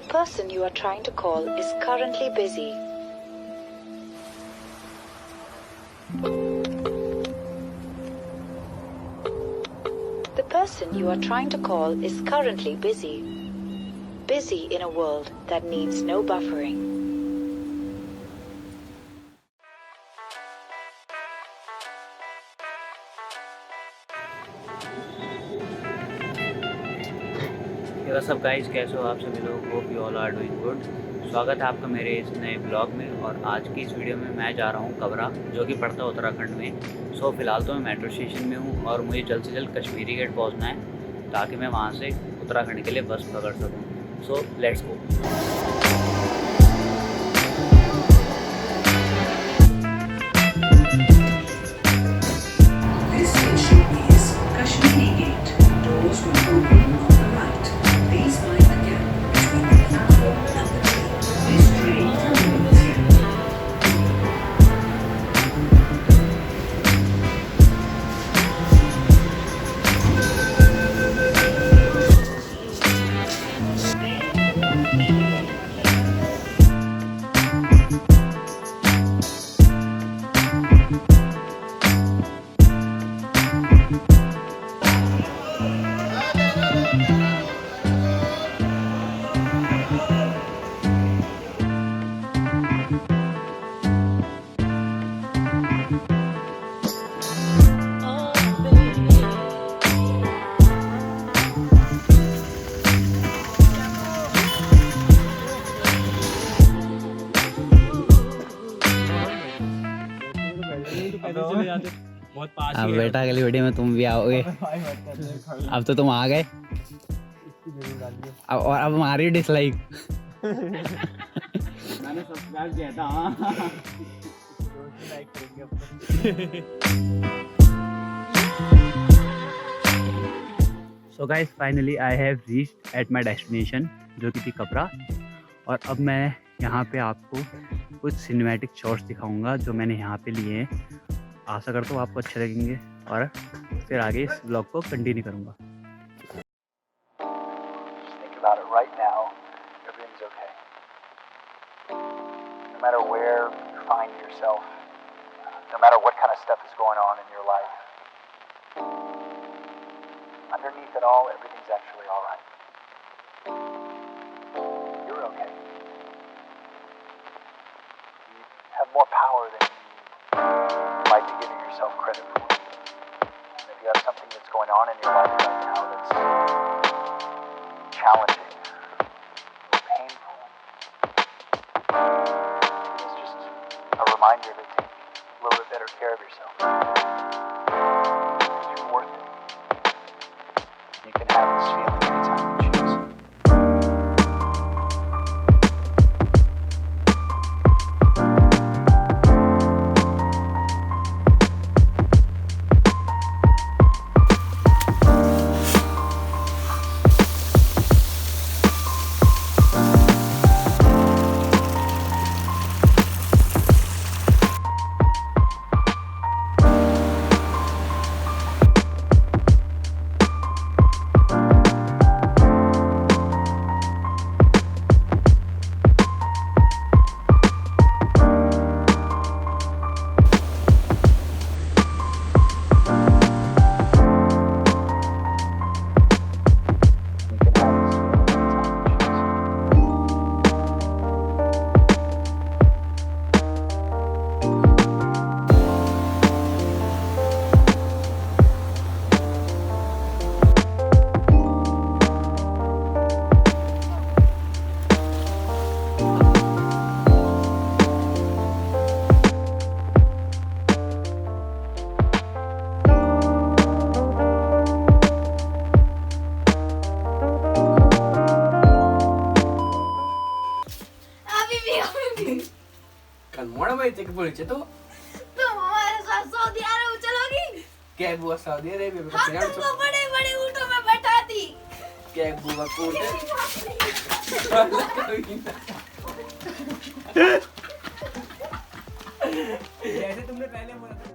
person you are trying to call is currently busy. The person you are trying to call is currently busy. Busy in a world that needs no buffering. सब guys, कैसे हो आप सभी लोग? Hope you all are doing good. स्वागत है आपका मेरे इस नए ब्लॉग में। और आज की इस वीडियो में मैं जा रहा हूँ कबरा, जो कि पड़ता है उत्तराखंड में। सो फिलहाल तो मैं मेट्रो स्टेशन में हूँ और मुझे जल्द से जल्द कश्मीरी गेट पहुँचना है ताकि मैं वहाँ से उत्तराखंड के लिए बस पकड़ सकूँ। So let's go. अब बेटा अगली वीडियो में तुम भी आओगे। अब तो तुम आ गए। अब हमारी डिसलाइक मैंने सब्सक्राइब किया था। So guys, finally I have reached at my destination, जो कि थी कबरा। और अब मैं यहाँ पे आपको कुछ सिनेमैटिक शॉट्स दिखाऊंगा जो मैंने यहाँ पे लिए हैं। आशा करता हूँ आपको अच्छे लगेंगे और फिर आगे इस ब्लॉग को कंटिन्यू करूँगा। Think about it right now. Everything's okay. No matter where you find yourself, no matter what kind of stuff is going on in your life, underneath it all, everything's actually all right. You're okay. You have more power than you might be giving yourself credit for. And if you have something that's going on in your life right now that's challenging, painful, it's just a reminder to take a little bit better care of yourself. Because you're worth it. You can have this feeling anytime you choose. तो हमारे साथ Saudi अरब चलोगी? क्या बुआ Saudi Arabia में? हाँ, तुमको बड़े बड़े ऊँटों में बैठाती। क्या बुआ को जैसे तुमने पहले बोला था।